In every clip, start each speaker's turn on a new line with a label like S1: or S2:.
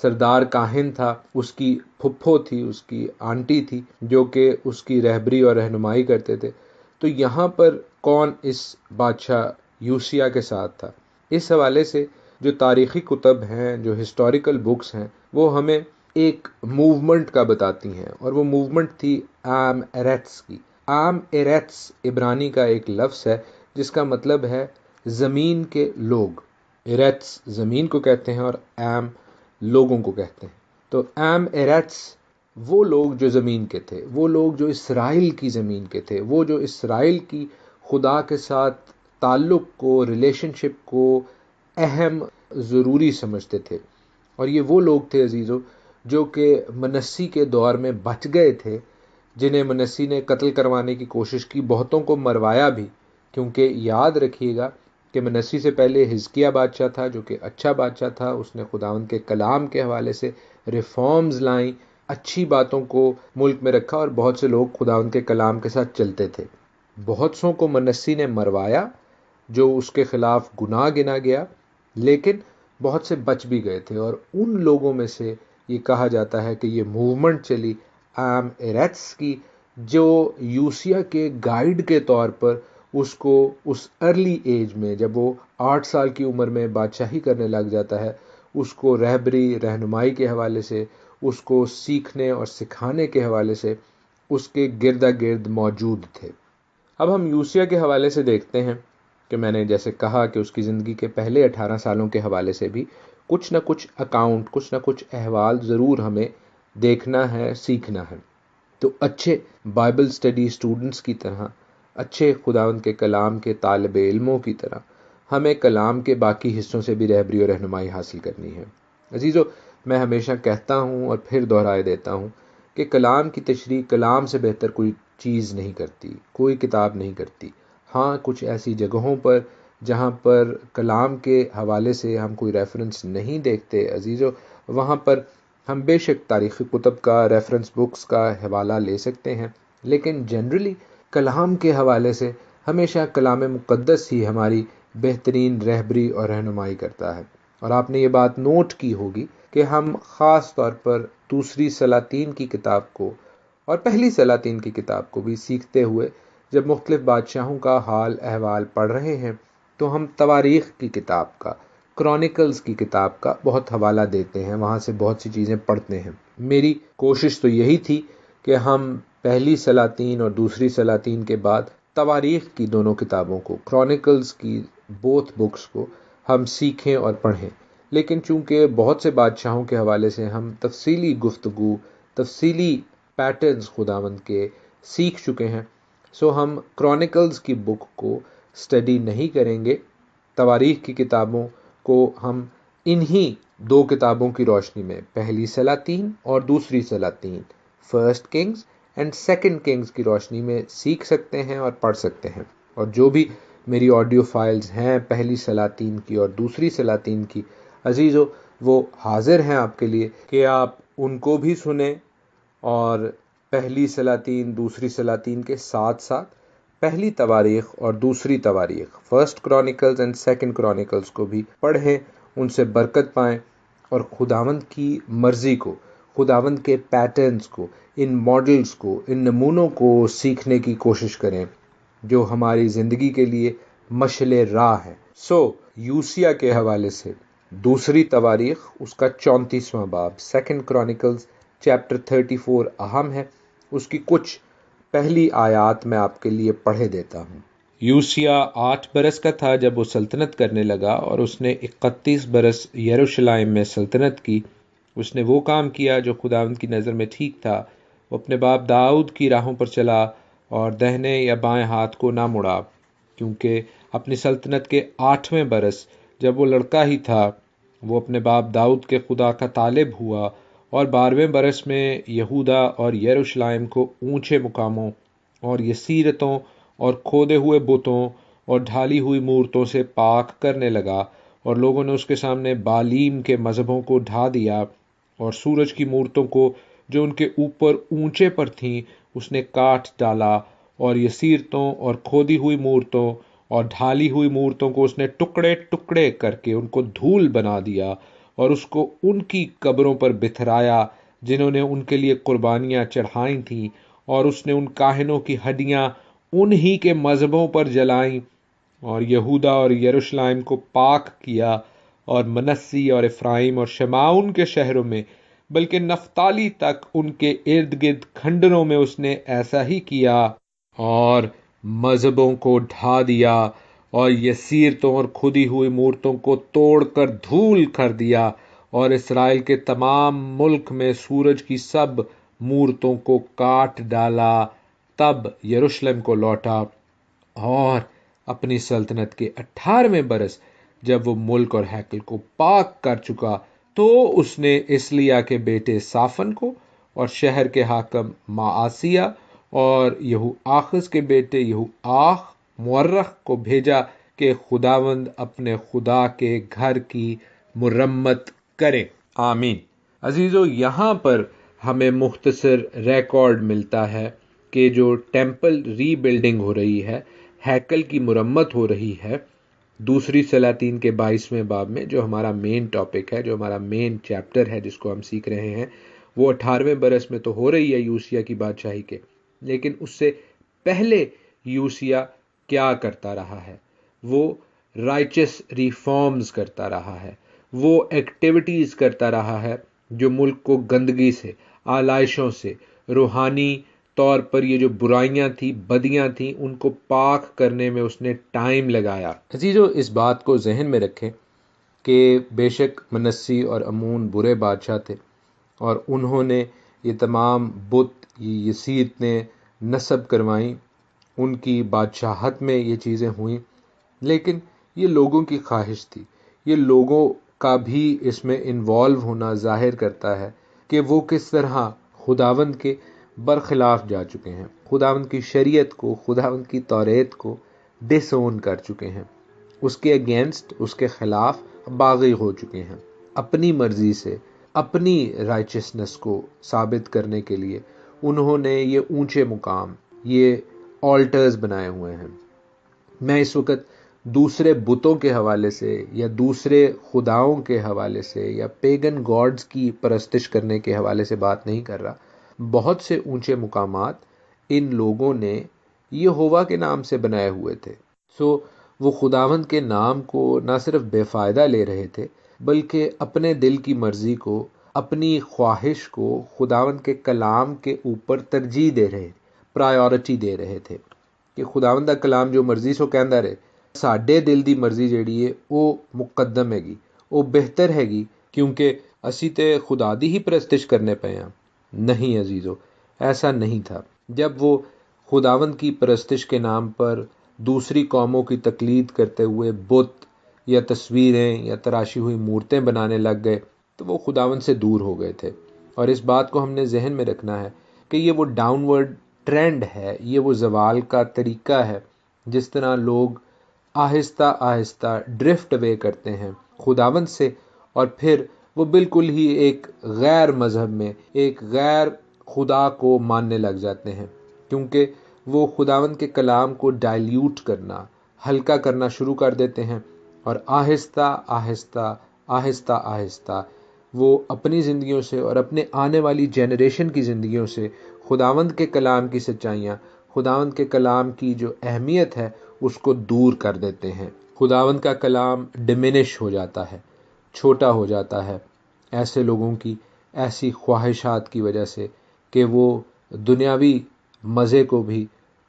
S1: سردار کاہن تھا، اس کی پھپھو تھی، اس کی آنٹی تھی جو کہ اس کی رہبری اور رہنمائی کرتے تھے. تو یہاں پر کون اس بادشاہ یوسیہ کے ساتھ تھا؟ اس حوالے سے جو تاریخی کتب ہیں، جو ہسٹوریکل بکس ہیں، وہ ہمیں ایک موومنٹ کا بتاتی ہیں، اور وہ موومنٹ تھی عام ایرتس کی. عام ایرتس عبرانی کا ایک لفظ ہے جس کا مطلب ہے زمین کے لوگ. ایرتس زمین کو کہتے ہیں اور عام لوگوں کو کہتے ہیں. تو عام ایرتس وہ لوگ جو زمین کے تھے، وہ لوگ جو اسرائیل کی زمین کے تھے، وہ جو اسرائیل کی خدا کے ساتھ تعلق کو، ریلیشن شپ کو اہم، ضروری سمجھتے تھے. اور یہ وہ لوگ تھے عزیزو جو کہ منسی کے دور میں بچ گئے تھے، جنہیں منسی نے قتل کروانے کی کوشش کی، بہتوں کو مروایا بھی. کیونکہ یاد رکھیے گا کہ منسی سے پہلے حزقیہ بادشاہ تھا جو کہ اچھا بادشاہ تھا. اس نے خداوند کے کلام کے حوالے سے ریفارمز لائیں، اچھی باتوں کو ملک میں رکھا، اور بہت سے لوگ خداوند کے کلام کے ساتھ چلتے تھے. بہت سوں کو منسی نے مروایا جو اس کے خلاف گناہ گنا گیا، لیکن بہت سے بچ بھی گئے تھے. اور ان لوگوں میں سے یہ کہا جاتا ہے کہ یہ موومنٹ چلی عام ایرتس کی، جو یوسیہ کے گائیڈ کے طور پر اس کو اس ارلی ایج میں، جب وہ 8 سال کی عمر میں بادشاہی کرنے لگ جاتا ہے، اس کو رہبری رہنمائی کے حوالے سے، اس کو سیکھنے اور سکھانے کے حوالے سے اس کے گرد گرد موجود تھے. اب ہم یوسیہ کے حوالے سے دیکھتے ہیں کہ میں نے جیسے کہا کہ اس کی زندگی کے پہلے 18 سالوں کے حوالے سے بھی کچھ نہ کچھ اکاؤنٹ، کچھ نہ کچھ احوال ضرور ہمیں دیکھنا ہے، سیکھنا ہے. تو اچھے بائبل اسٹڈی اسٹوڈنٹس کی طرح، اچھے خداوند کے کلام کے طالب علموں کی طرح ہمیں کلام کے باقی حصوں سے بھی رہبری اور رہنمائی حاصل کرنی ہے. عزیزو، میں ہمیشہ کہتا ہوں اور پھر دہرائے دیتا ہوں کہ کلام کی تشریح کلام سے بہتر کوئی چیز نہیں کرتی، کوئی کتاب نہیں کرتی. ہاں، کچھ ایسی جگہوں پر جہاں پر کلام کے حوالے سے ہم کوئی ریفرنس نہیں دیکھتے عزیزو، وہاں پر ہم بے شک تاریخی کتب کا، ریفرنس بکس کا حوالہ لے سکتے ہیں، لیکن جنرلی کلام کے حوالے سے ہمیشہ کلام مقدس ہی ہماری بہترین رہبری اور رہنمائی کرتا ہے. اور آپ نے یہ بات نوٹ کی ہوگی کہ ہم خاص طور پر دوسری سلاطین کی کتاب کو اور پہلی سلاطین کی کتاب کو بھی سیکھتے ہوئے جب مختلف بادشاہوں کا حال احوال پڑھ رہے ہیں تو ہم تواریخ کی کتاب کا، کرونیکلز کی کتاب کا بہت حوالہ دیتے ہیں، وہاں سے بہت سی چیزیں پڑھتے ہیں. میری کوشش تو یہی تھی کہ ہم پہلی سلاطین اور دوسری سلاطین کے بعد تواریخ کی دونوں کتابوں کو، کرونیکلز کی بوتھ بکس کو ہم سیکھیں اور پڑھیں. لیکن چونکہ بہت سے بادشاہوں کے حوالے سے ہم تفصیلی گفتگو، تفصیلی پیٹرنز خداوند کے سیکھ چکے ہیں، سو ہم کرونیکلز کی بک کو اسٹڈی نہیں کریں گے. تواریخ کی کتابوں کو ہم انہی 2 کتابوں کی روشنی میں، پہلی سلاطین اور دوسری سلاطین، first kings and second kings کی روشنی میں سیکھ سکتے ہیں اور پڑھ سکتے ہیں. اور جو بھی میری آڈیو فائلز ہیں پہلی سلاطین کی اور دوسری سلاطین کی، عزیزو وہ حاضر ہیں آپ کے لیے کہ آپ ان کو بھی سنیں، اور پہلی سلاطین دوسری سلاطین کے ساتھ ساتھ پہلی تواریخ اور دوسری تواریخ، first chronicles and second chronicles کو بھی پڑھیں، ان سے برکت پائیں، اور خداوند کی مرضی کو، خداوند کے پیٹرنز کو، ان ماڈلز کو، ان نمونوں کو سیکھنے کی کوشش کریں جو ہماری زندگی کے لیے مشعل راہ ہے. یوسیہ کے حوالے سے دوسری تواریخ اس کا 34واں باب، سیکنڈ کرونیکلز چیپٹر 34 اہم ہے. اس کی کچھ پہلی آیات میں آپ کے لیے پڑھے دیتا ہوں. یوسیہ 8 برس کا تھا جب وہ سلطنت کرنے لگا، اور اس نے 31 برس یروشلم میں سلطنت کی. اس نے وہ کام کیا جو خداوند کی نظر میں ٹھیک تھا. وہ اپنے باپ داؤد کی راہوں پر چلا اور دہنے یا بائیں ہاتھ کو نہ مڑا، کیونکہ اپنی سلطنت کے 8ویں برس جب وہ لڑکا ہی تھا وہ اپنے باپ داؤد کے خدا کا طالب ہوا، اور 12ویں برس میں یہودا اور یروشلم کو اونچے مقاموں اور یسیرتوں اور کھودے ہوئے بتوں اور ڈھالی ہوئی مورتوں سے پاک کرنے لگا. اور لوگوں نے اس کے سامنے بالیم کے مذہبوں کو ڈھا دیا، اور سورج کی مورتوں کو جو ان کے اوپر اونچے پر تھیں اس نے کاٹ ڈالا، اور یسیرتوں اور کھودی ہوئی مورتوں اور ڈھالی ہوئی مورتوں کو اس نے ٹکڑے ٹکڑے کر کے ان کو دھول بنا دیا، اور اس کو ان کی قبروں پر بتھرایا جنہوں نے ان کے لیے قربانیاں چڑھائی تھیں، اور اس نے ان کاہنوں کی ہڈیاں انہی کے مذہبوں پر جلائیں، اور یہودا اور یروشلم کو پاک کیا، اور منسی اور افرائیم اور شمعون کے شہروں میں، بلکہ نفتالی تک ان کے ارد گرد کھنڈروں میں اس نے ایسا ہی کیا، اور مذہبوں کو ڈھا دیا، اور یسیرتوں اور کھدی ہوئی مورتوں کو توڑ کر دھول کر دیا، اور اسرائیل کے تمام ملک میں سورج کی سب مورتوں کو کاٹ ڈالا۔ تب یروشلم کو لوٹا، اور اپنی سلطنت کے 18ویں برس جب وہ ملک اور ہیکل کو پاک کر چکا، تو اس نے اسلیا کے بیٹے صافن کو اور شہر کے حاکم معاسیہ اور یہو آخز کے بیٹے یہو آخ مورخ کو بھیجا کہ خداوند اپنے خدا کے گھر کی مرمت کرے۔ آمین۔ عزیزو، یہاں پر ہمیں مختصر ریکارڈ ملتا ہے کہ جو ٹیمپل ری بلڈنگ ہو رہی ہے، ہیکل کی مرمت ہو رہی ہے، دوسری سلاطین کے 22ویں باب میں، جو ہمارا مین ٹاپک ہے، جو ہمارا مین چیپٹر ہے جس کو ہم سیکھ رہے ہیں، وہ 18ویں برس میں تو ہو رہی ہے یوسیہ کی بادشاہی کے، لیکن اس سے پہلے یوسیہ کیا کرتا رہا ہے؟ وہ رائچس ریفارمز کرتا رہا ہے، وہ ایکٹیویٹیز کرتا رہا ہے جو ملک کو گندگی سے، آلائشوں سے، روحانی طور پر یہ جو برائیاں تھیں، بدیاں تھیں، ان کو پاک کرنے میں اس نے ٹائم لگایا۔ عزیزو، اس بات کو ذہن میں رکھیں کہ بے شک منسی اور امون برے بادشاہ تھے، اور انہوں نے یہ تمام بت، یہ یسیرتیں نصب کروائیں، ان کی بادشاہت میں یہ چیزیں ہوئیں، لیکن یہ لوگوں کی خواہش تھی۔ یہ لوگوں کا بھی اس میں انوالو ہونا ظاہر کرتا ہے کہ وہ کس طرح خداوند کے برخلاف جا چکے ہیں، خداوند کی شریعت کو، خداوند کی توریت کو ڈس اون کر چکے ہیں، اس کے اگینسٹ، اس کے خلاف باغی ہو چکے ہیں، اپنی مرضی سے، اپنی رائچسنس کو ثابت کرنے کے لیے انہوں نے یہ اونچے مقام، یہ آلٹرز بنائے ہوئے ہیں۔ میں اس وقت دوسرے بتوں کے حوالے سے یا دوسرے خداؤں کے حوالے سے یا پیگن گاڈز کی پرستش کرنے کے حوالے سے بات نہیں کر رہا۔ بہت سے اونچے مقامات ان لوگوں نے یہوہ کے نام سے بنائے ہوئے تھے، وہ خداوند کے نام کو نہ صرف بے فائدہ لے رہے تھے، بلکہ اپنے دل کی مرضی کو، اپنی خواہش کو خداوند کے کلام کے اوپر ترجیح دے رہے، پرائیورٹی دے رہے تھے کہ خداوند کا کلام جو مرضی سو کہندا رہے، ساڈے دل دی مرضی جیڑی ہے وہ مقدم ہے گی، وہ بہتر ہے گی، کیونکہ اسی تے خدا دی ہی پرستش کرنے پے ہیں۔ نہیں عزیزو، ایسا نہیں تھا۔ جب وہ خداوند کی پرستش کے نام پر دوسری قوموں کی تقلید کرتے ہوئے بت یا تصویریں یا تراشی ہوئی مورتیں بنانے لگ گئے، تو وہ خداوند سے دور ہو گئے تھے۔ اور اس بات کو ہم نے ذہن میں رکھنا ہے کہ یہ وہ ڈاؤن ورڈ ٹرینڈ ہے، یہ وہ زوال کا طریقہ ہے، جس طرح لوگ آہستہ آہستہ ڈرفٹ اوے کرتے ہیں خداوند سے، اور پھر وہ بالکل ہی ایک غیر مذہب میں، ایک غیر خدا کو ماننے لگ جاتے ہیں، کیونکہ وہ خداوند کے کلام کو ڈائلیوٹ کرنا، ہلکا کرنا شروع کر دیتے ہیں، اور آہستہ آہستہ آہستہ آہستہ وہ اپنی زندگیوں سے اور اپنے آنے والی جنریشن کی زندگیوں سے خداوند کے کلام کی سچائیاں، خداوند کے کلام کی جو اہمیت ہے، اس کو دور کر دیتے ہیں۔ خداوند کا کلام ڈیمینش ہو جاتا ہے، چھوٹا ہو جاتا ہے، ایسے لوگوں کی ایسی خواہشات کی وجہ سے کہ وہ دنیاوی مزے کو بھی،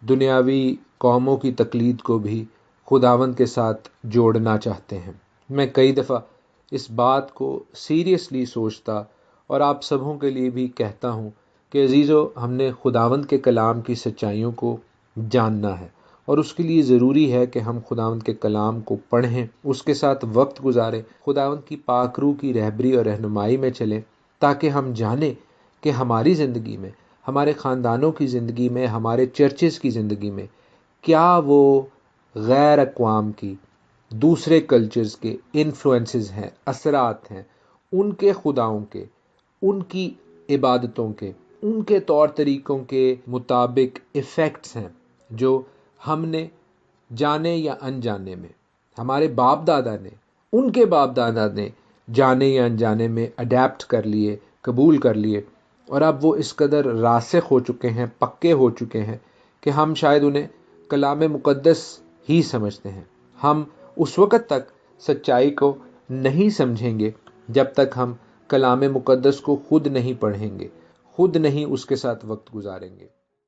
S1: دنیاوی قوموں کی تقلید کو بھی خداوند کے ساتھ جوڑنا چاہتے ہیں۔ میں کئی دفعہ اس بات کو سیریسلی سوچتا اور آپ سبوں کے لیے بھی کہتا ہوں کہ عزیزو، ہم نے خداوند کے کلام کی سچائیوں کو جاننا ہے، اور اس کے لیے ضروری ہے کہ ہم خداوند کے کلام کو پڑھیں، اس کے ساتھ وقت گزاریں، خداوند کی پاک روح کی رہبری اور رہنمائی میں چلیں، تاکہ ہم جانیں کہ ہماری زندگی میں، ہمارے خاندانوں کی زندگی میں، ہمارے چرچز کی زندگی میں کیا وہ غیر اقوام کی، دوسرے کلچرز کے انفلوئنسز ہیں، اثرات ہیں، ان کے خداؤں کے، ان کی عبادتوں کے، ان کے طور طریقوں کے مطابق ایفیکٹس ہیں جو ہم نے جانے یا انجانے میں، ہمارے باپ دادا نے، ان کے باپ دادا نے جانے یا انجانے میں اڈیپٹ کر لیے، قبول کر لیے، اور اب وہ اس قدر راسخ ہو چکے ہیں، پکے ہو چکے ہیں کہ ہم شاید انہیں کلام مقدس ہی سمجھتے ہیں۔ ہم اس وقت تک سچائی کو نہیں سمجھیں گے جب تک ہم کلام مقدس کو خود نہیں پڑھیں گے، خود نہیں اس کے ساتھ وقت گزاریں گے۔